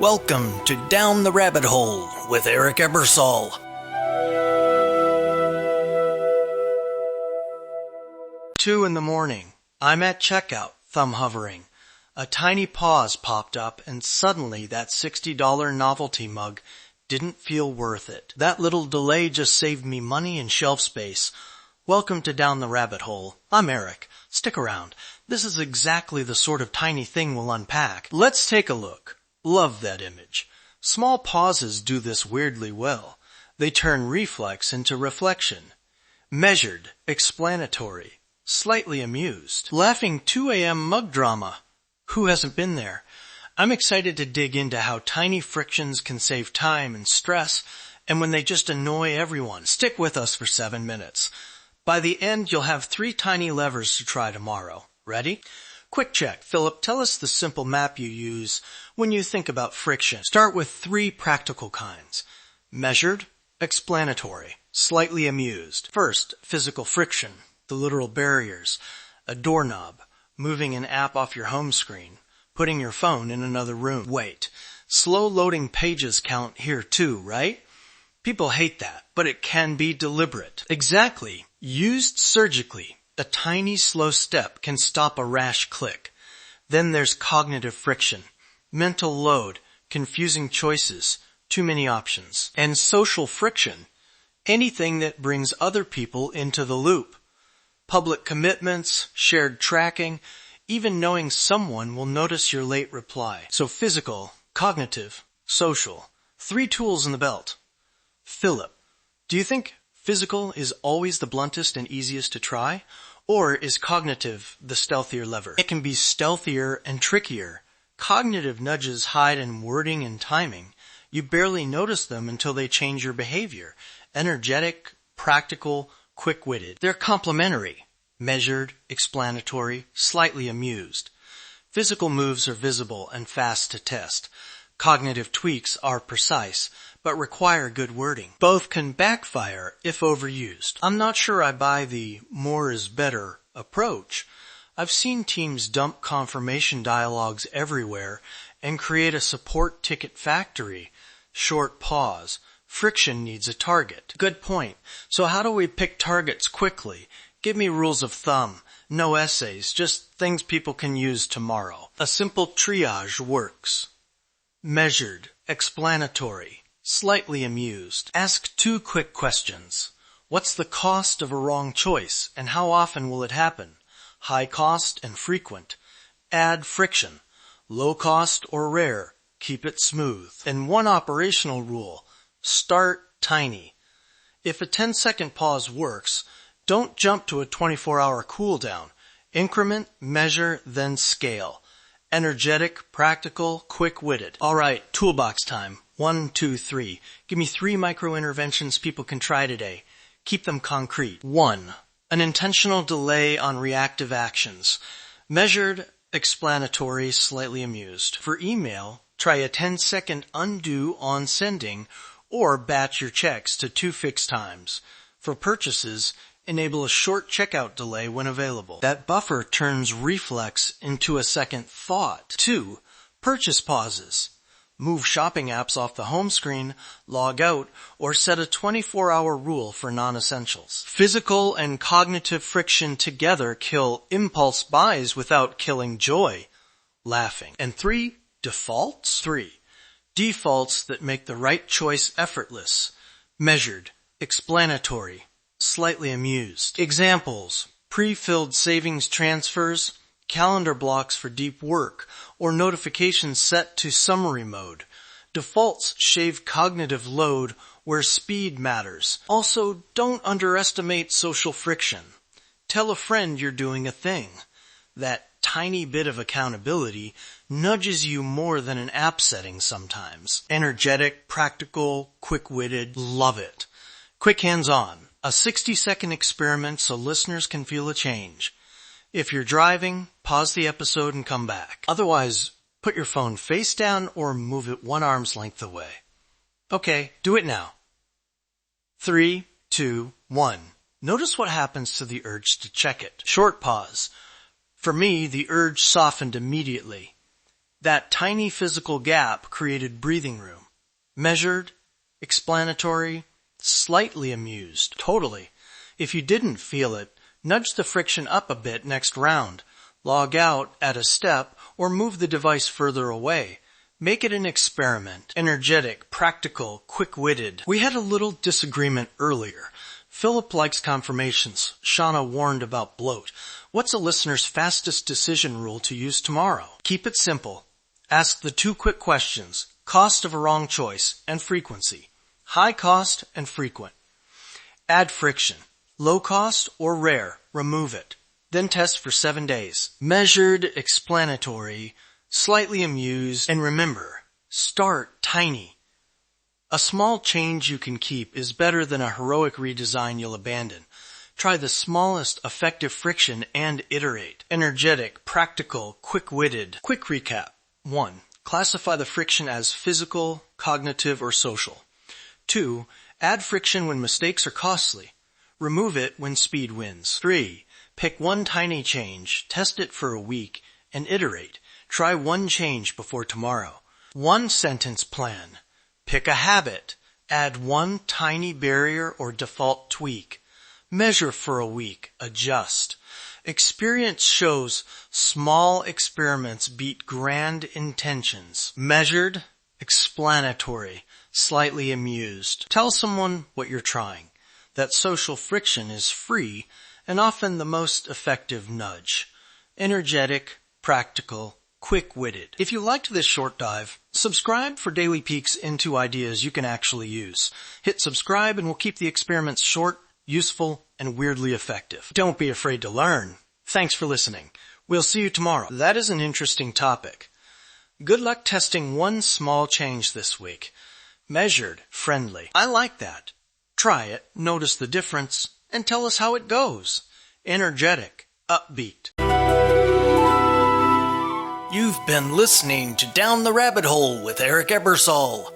Welcome to Down the Rabbit Hole with Eric Ebersol. Two in the morning. I'm at checkout, thumb hovering. A tiny pause popped up and suddenly that $60 novelty mug didn't feel worth it. That little delay just saved me money and shelf space. Welcome to Down the Rabbit Hole. I'm Eric. Stick around. This is exactly the sort of tiny thing we'll unpack. Let's take a look. Love that image. Small pauses do this weirdly well. They turn reflex into reflection. Measured, explanatory, slightly amused. Laughing 2 a.m. mug drama. Who hasn't been there? I'm excited to dig into how tiny frictions can save time and stress, and when they just annoy everyone. Stick with us for 7 minutes. By the end, you'll have 3 tiny levers to try tomorrow. Ready? Quick check. Philip, tell us the simple map you use when you think about friction. Start with 3 practical kinds. Measured, explanatory, slightly amused. First, physical friction, the literal barriers. A doorknob, moving an app off your home screen, putting your phone in another room. Wait, slow loading pages count here too, right? People hate that, but it can be deliberate. Exactly. Used surgically. A tiny slow step can stop a rash click. Then there's cognitive friction, mental load, confusing choices, too many options. And social friction, anything that brings other people into the loop. Public commitments, shared tracking, even knowing someone will notice your late reply. So physical, cognitive, social. 3 tools in the belt. Philip, do you think physical is always the bluntest and easiest to try? Or is cognitive the stealthier lever? It can be stealthier and trickier. Cognitive nudges hide in wording and timing. You barely notice them until they change your behavior. Energetic, practical, quick-witted. They're complementary. Measured, explanatory, slightly amused. Physical moves are visible and fast to test. Cognitive tweaks are precise, but require good wording. Both can backfire if overused. I'm not sure I buy the more is better approach. I've seen teams dump confirmation dialogues everywhere and create a support ticket factory. Short pause. Friction needs a target. Good point. So how do we pick targets quickly? Give me rules of thumb. No essays, just things people can use tomorrow. A simple triage works. Measured, explanatory, slightly amused. Ask 2 quick questions. What's the cost of a wrong choice, and how often will it happen? High cost and frequent. Add friction. Low cost or rare. Keep it smooth. And 1 operational rule. Start tiny. If a 10-second pause works, don't jump to a 24-hour cooldown. Increment, measure, then scale. Energetic, practical, quick-witted. All right, toolbox time. 1, 2, 3. Give me 3 micro-interventions people can try today. Keep them concrete. 1. An intentional delay on reactive actions. Measured, explanatory, slightly amused. For email, try a 10-second undo on sending or batch your checks to 2 fixed times. For purchases, enable a short checkout delay when available. That buffer turns reflex into a second thought. 2. Purchase pauses. Move shopping apps off the home screen, log out, or set a 24-hour rule for non-essentials. Physical and cognitive friction together kill impulse buys without killing joy. Laughing. And 3. Defaults? 3. Defaults that make the right choice effortless. Measured. Explanatory. Slightly amused. Examples: pre-filled savings transfers, calendar blocks for deep work, or notifications set to summary mode. Defaults shave cognitive load where speed matters. Also, don't underestimate social friction. Tell a friend you're doing a thing. That tiny bit of accountability nudges you more than an app setting sometimes. Energetic, practical, quick-witted, love it. Quick hands-on. A 60-second experiment so listeners can feel a change. If you're driving, pause the episode and come back. Otherwise, put your phone face down or move it 1 arm's length away. Okay, do it now. 3, 2, 1. Notice what happens to the urge to check it. Short pause. For me, the urge softened immediately. That tiny physical gap created breathing room. Measured, explanatory, slightly amused. Totally. If you didn't feel it, nudge the friction up a bit next round. Log out, add a step, or move the device further away. Make it an experiment. Energetic, practical, quick-witted. We had a little disagreement earlier. Philip likes confirmations. Shauna warned about bloat. What's a listener's fastest decision rule to use tomorrow? Keep it simple. Ask the 2 quick questions: cost of a wrong choice and frequency. High cost and frequent. Add friction. Low cost or rare. Remove it. Then test for 7 days. Measured, explanatory, slightly amused, and remember, start tiny. A small change you can keep is better than a heroic redesign you'll abandon. Try the smallest effective friction and iterate. Energetic, practical, quick-witted. Quick recap. 1. Classify the friction as physical, cognitive, or social. 2. Add friction when mistakes are costly. Remove it when speed wins. 3. Pick one tiny change, test it for a week, and iterate. Try one change before tomorrow. 1 sentence plan. Pick a habit. Add one tiny barrier or default tweak. Measure for a week. Adjust. Experience shows small experiments beat grand intentions. Measured, explanatory, slightly amused. Tell someone what you're trying. That social friction is free and often the most effective nudge. Energetic, practical, quick-witted. If you liked this short dive, subscribe for daily peeks into ideas you can actually use. Hit subscribe and we'll keep the experiments short, useful, and weirdly effective. Don't be afraid to learn. Thanks for listening. We'll see you tomorrow. That is an interesting topic. Good luck testing one small change this week. Measured, friendly. I like that. Try it, notice the difference, and tell us how it goes. Energetic, upbeat. You've been listening to Down the Rabbit Hole with Eric Ebersol.